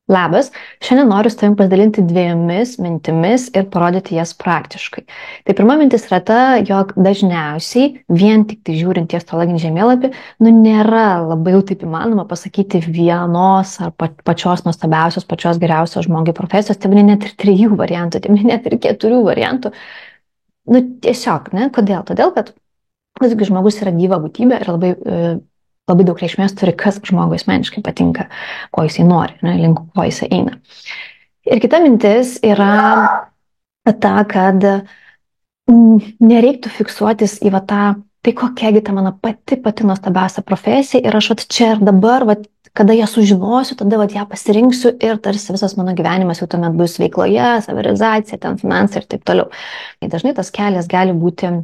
Labas, šiandien noriu su tavim pasidalinti dviejomis mintimis ir parodyti jas praktiškai. Tai pirma mintis yra ta, jog dažniausiai vien tik tai žiūrint į astrologinį žemėlapį, nėra labai jau taip įmanoma pasakyti vienos ar pačios nuostabiausios, pačios geriausios žmogui profesijos, tai net ir 3 variantų, tai net ir 4 variantų. Tiesiog, ne? Kodėl? Todėl, kad visgi žmogus yra gyva būtybė ir labai daug reikšmės turi, kas žmogui asmeniškai patinka, ko jisai nori, ne, link ko jisai eina. Ir kita mintis yra ta, kad nereiktų fiksuotis į tai kokiagi ta mano pati nuostabiausia profesija ir aš čia ir dabar, kada ją sužinosiu, tada ją pasirinksiu ir tarsi visas mano gyvenimas jau tuomet bus veikloje, savirealizacija, ten finansai ir taip toliau. Ir dažnai tas kelias gali būti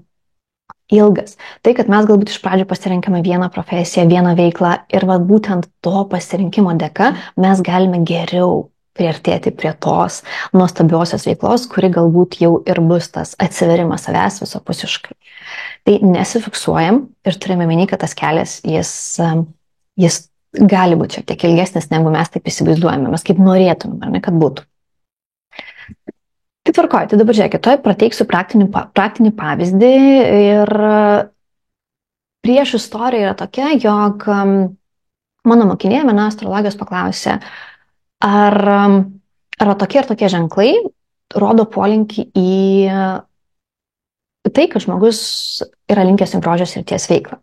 ilgas. Tai, kad mes galbūt iš pradžių pasirinkame vieną profesiją, vieną veiklą ir būtent to pasirinkimo dėka mes galime geriau priartėti prie tos nuostabiosios veiklos, kuri galbūt jau ir bus tas atsiverimas savęs visapusiškai. Tai nesifiksuojam ir turime meni, kad tas kelias, jis gali būti šiek tiek ilgesnis, negu mes taip įsivaizduojame, mes kaip norėtumėm, ar ne, kad būtų. Tai tvarkoju, tai dabar žiūrėkit, tuoj pateiksiu praktinį pavyzdį ir prieš istorija yra tokia, jog mano mokinė viena astrologijos paklausė, ar tokie ir tokie ženklai rodo polinkį į tai, kad žmogus yra linkęs į grožio srities veiklą.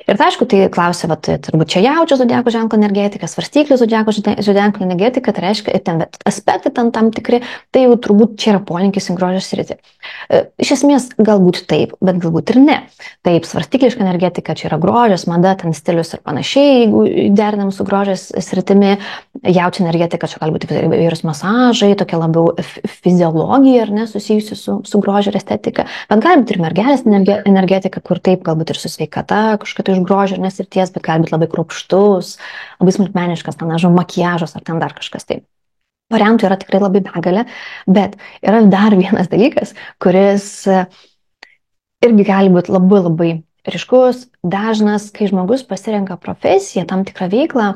Ir tai aišku, tai klausia, turbūt čia Jaučio zodiako ženklo energetika, Svarstyklių zodiako ženklo energetika, tai reiškia ir ten aspektai tam tikri, tai jau turbūt čia yra polinkis į grožio sritį. Iš esmės galbūt taip, bet galbūt ir ne. Taip, svarstykliška energetika, čia yra grožis, mada, ten stilius ir panašiai, jeigu derinam su grožio sritimi. Jaučio energetika, čia gali būti įvairūs masažai, tokia labiau fiziologija, ar ne, susijusi su grožio ir estetika. Bet gali būti ir mergelės energetika, kur taip, galbūt ir su sveikata, kažkokia iš grožio ir nesrities, bet gali būti labai kruopštus, labai smulkmeniškas, makiažas ar ten dar kažkas taip. Variantų yra tikrai labai begalė, bet yra dar vienas dalykas, kuris irgi gali būti labai ryškus, dažnas, kai žmogus pasirenka profesiją, tam tikrą veiklą,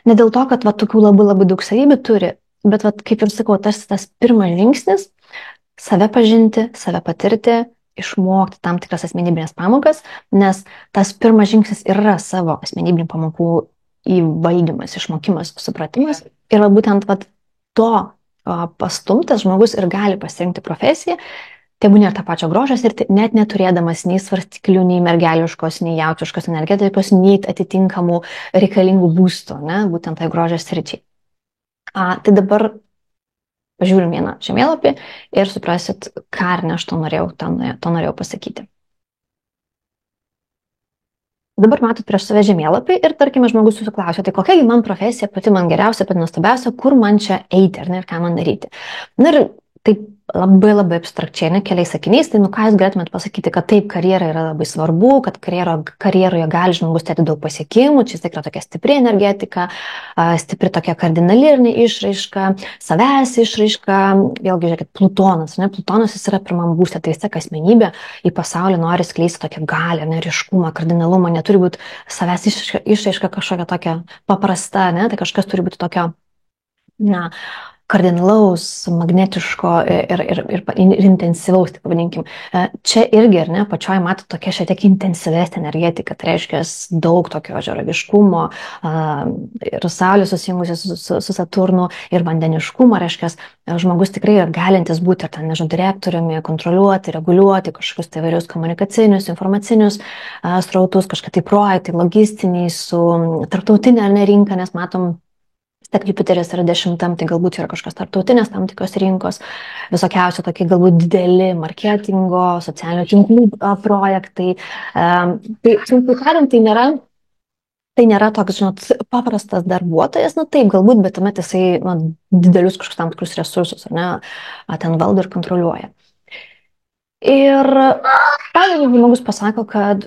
ne dėl to, kad tokių labai daug savybių turi, bet kaip ir sakau, tas pirmas žingsnis - save pažinti, save patirti, išmokti tam tikras asmenybinės pamokas, nes tas pirmas žingsnis yra savo asmenybinių pamokų įvaldymas, išmokimas, supratimas. Ir būtent to pastumtas žmogus ir gali pasirinkti profesiją, tebūnie ir tą pačią grožio sritį, net neturėdamas nei svarstyklių, nei mergeliškos, nei jaučiškos energetikos, nei atitinkamų reikalingų būstų, ne, būtent tai grožio sričiai. Tai dabar pažiūrim vieną žemėlapį ir suprasit, ką ar ne aš to norėjau pasakyti. Dabar matot prieš save žemėlapį ir tarkime žmogus jūsų klausia, tai kokia man profesija pati man geriausia, pati nuostabiausia, kur man čia eiti ar ne, ir ką man daryti. Ir taip labai abstrakčiai, ne, keliais sakiniais, tai ką jūs galėtumėt pasakyti, kad taip, karjera yra labai svarbu, kad karjeroje gali žmogus turėti daug pasiekimų, čia tikrai tokia stipri energetika, stipri tokia kardinali išraiška, savęs išraiška, vėlgi žiūrėkit, Plutonas, ne, Plutonas jis yra pirmam būste, tai vis tiek asmenybė į pasaulį nori skleisti tokią galią, ryškumą, kardinalumą, neturi būti savęs išraiška kažkokia tokia paprasta, ne, tai kažkas turi būti tokio, kardinalaus, magnetiško ir intensyvaus, tai pavadinkim. Čia irgi, ar ne, pačioj matot tokia šiek tiek intensyvesnė energetika, tai reiškia daug tokio žaraviškumo, ir Saulė susijungusi su Saturnu, ir vandeniškumo, reiškia, žmogus tikrai yra galintis būti, ar ten, nežinau, direktoriumi, kontroliuoti, reguliuoti kažkokius tai įvairius komunikacinius, informacinius srautus, kažkokie tai projektai, logistiniai, su tarptautinė ar ne rinka, nes matom, tiek Jupiteris yra 10, tai galbūt yra kažkas tarptautinės tam tikros rinkos, visokiausių tokie galbūt dideli marketingo, socialinių tinklų projektai. Tai trumpai tariant, tai nėra toks, paprastas darbuotojas, taip galbūt, bet tuomet jisai didelius kažkokius tam tikrus resursus, ar ne, ten valdo ir kontroliuoja. Ir pavyzdžiui, žmogus pasako, kad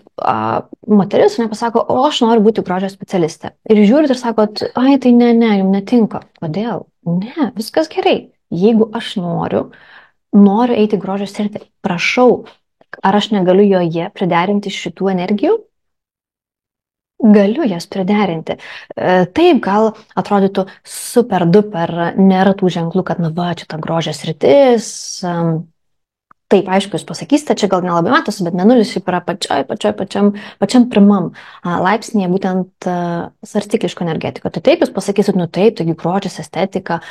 moteris nepasako, o aš noriu būti grožio specialistė. Ir žiūrit ir sakot, tai ne, jums netinka. Kodėl? Ne, viskas gerai. Jeigu aš noriu eiti grožio sritį, prašau, ar aš negaliu joje priderinti šitų energijų? galiu jas priderinti. Taip, gal atrodytų super duper, nėra tų ženklų, kad, na va, čia ta grožio sritis. Taip, aišku, jūs pasakysite, čia gal nelabai matosi, bet mėnulis šiaip yra pačiam pirmam laipsnėje būtent svarstykliško energetiko. Tai taip, jūs pasakysit, nu taip, taigi grožis, estetika.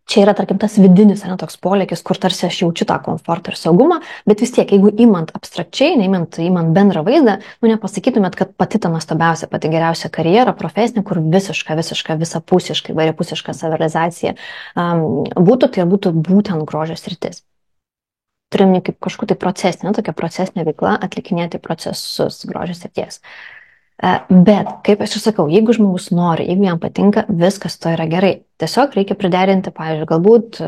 Čia yra, tarkim, tas vidinis, ne, toks polėkis, kur tarsi aš jaučiu tą komfortą ir saugumą, bet vis tiek, jeigu imant abstrakčiai, neimant bendrą vaizdą, nu nepasakytumėt, kad pati ta nuostabiausia, pati geriausia karjera, profesinė, kur visapusiškai, variapusiška savirealizacija būtų, tai būtų būtent grožio sritis. Turim kaip kažkokia tai procesinė, tokia procesinė veikla atlikinėti procesus grožio srities. Bet, kaip aš ir sakau, jeigu žmogus nori, jeigu jam patinka, viskas to yra gerai. Tiesiog reikia priderinti, pavyzdžiui, galbūt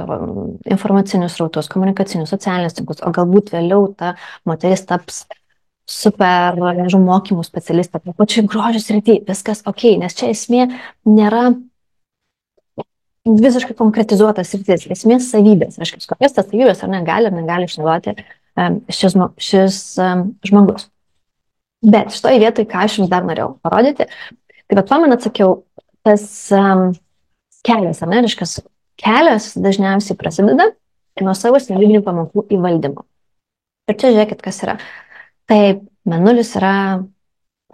informacinius rautus, komunikacinius, socialinius tinklus, o galbūt vėliau ta moteris taps super, nežinau, mokymų specialistą, pačiai grožio srity, viskas ok, nes čia esmė nėra visiškai konkretizuotas sritis, esmė savybės, reiškia, kokias tas savybės ar negali išnaudoti šis žmogus. Bet šitoje vietoje, ką aš jums dar norėjau parodyti, tai bet man atsakiau, tas kelias, ar ne, reiškia, kelias dažniausiai prasideda nuo savo asmeninių pamokų įvaldymo. Ir čia žiūrėkit, kas yra. Taip, mėnulis yra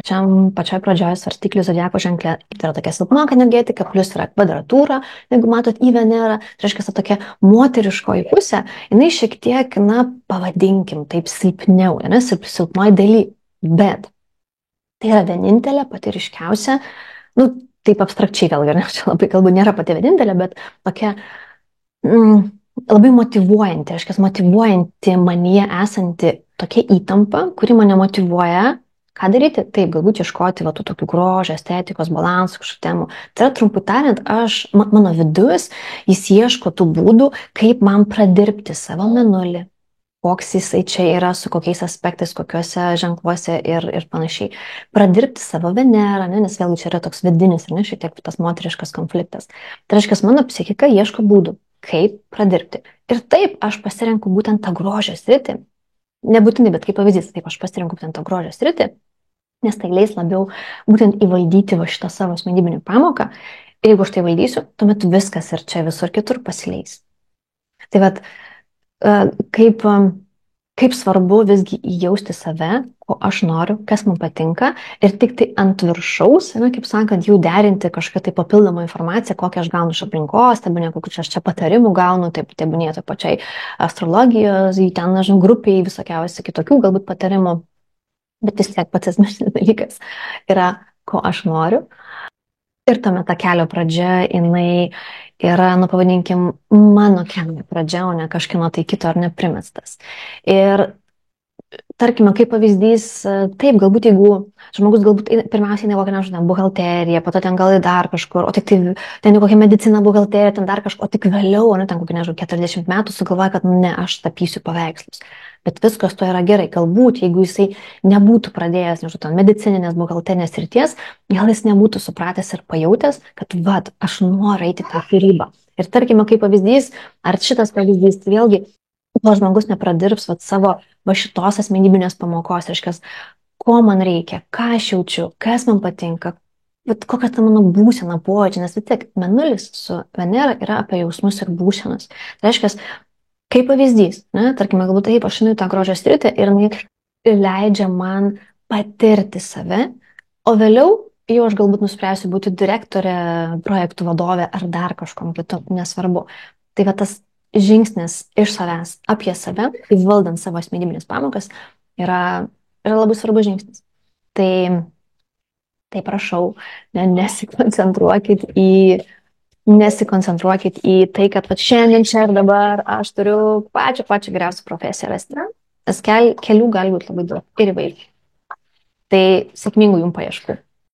pačioj pradžioje svarstyklių zodiako ženkle. Tai yra tokia silpnoka energetika, plus yra kvadratūra, jeigu matot į Venerą, tai reiškia, ta tokia moteriškoji pusė, jinai šiek tiek, na, pavadinkim, taip silpniau, ne, silpnoji daly. Bet tai yra vienintelė, pati ryškiausia, nu, taip abstrakčiai vėlgi, ne, čia labai kalbu, nėra pati vienintelė, bet tokia labai motyvuojanti, reiškia, motyvuojanti manyje esanti tokia įtampa, kuri mane motyvuoja, ką daryti? Taip, galbūt ieškoti va, tų tokių grožio, estetikos, balansų, kažkokių temų. Tai yra, trumpai tariant, mano vidus, jis ieško tų būdų, kaip man pradirbti savo mėnulį, koks jisai čia yra, su kokiais aspektais, kokiuose ženkluose ir panašiai. Pradirbti savo Venerą, ne, nes vėlgi čia yra toks vidinis, ne, šiek tiek tas moteriškas konfliktas. Tai reiškia, mano psichika ieško būdų, kaip pradirbti. Ir taip aš pasirenku būtent tą grožio sritį. Nebūtinai, bet kaip pavyzdys, taip aš pasirenku būtent tą grožio sritį, nes tai leis labiau būtent įvaldyti va šitą savo asmenybinį pamoką. Ir jeigu aš tai valdysiu, tuomet viskas ir čia visur kitur pasileis. Tai vat, kaip svarbu visgi įjausti save, ko aš noriu, kas man patinka ir tik tai ant viršaus, ne, kaip sakant, jau derinti kažkokią tai papildomą informaciją, kokią aš gaunu iš aplinkos, tebūnė kokių aš čia patarimų gaunu, tebūnė to pačiai astrologijos, ten, nežinau, grupiai, visokiausiai kitokių galbūt patarimų, bet vis tiek pats esminis dalykas yra, ko aš noriu. Ir tuomet ta kelio pradžia, jinai yra, nu pavadinkim, mano kelio pradžia, o ne kažkieno tai kito ar neprimestas. Ir tarkime, kaip pavyzdys, taip, galbūt jeigu žmogus galbūt pirmiausiai ne kokią nežinau, buhalteriją, po to ten gal į dar kažkur, o tik tai ten kokią mediciną, buhalteriją, ten dar kažkur, o tik vėliau, ne, ten kokią nežinau, 40 metų sugalvoja, kad ne, aš tapysiu paveikslus. Bet viskas to yra gerai. Galbūt, jeigu jisai nebūtų pradėjęs, nežinau, ten medicininės, buhalterinės srities, gal jis nebūtų supratęs ir pajautęs, kad, vat, aš noriu eiti tą kūrybą. Ir tarkime, kaip pavyzdys, ar šitas pavyzdys, vėlgi, kol žmogus nepradirbs vat, savo va šitos asmenybinės pamokos, reiškia, ko man reikia, ką aš jaučiu, kas man patinka, vat, kokia ta mano būsena pojūčiai, nes vis tiek mėnulis su Venera yra apie jausmus ir būsenas. Tai reiškia, kaip pavyzdys, ne, tarkime, galbūt taip, aš einu į tą grožio sritį ir jinai leidžia man patirti save, o vėliau jau aš galbūt nuspręsiu būti direktorė, projektų vadovė ar dar kažkom kitu, nesvarbu. Tai va tas žingsnis iš savęs apie save, įvaldant savo asmenybinės pamokas, yra labai svarbus žingsnis. Tai prašau, nesikoncentruokit į tai, kad vat, šiandien čia ir dabar aš turiu pačią geriausią profesiją rasti. Nes kelių gali būti labai daug ir įvairių. Tai sėkmingų jums paieškų.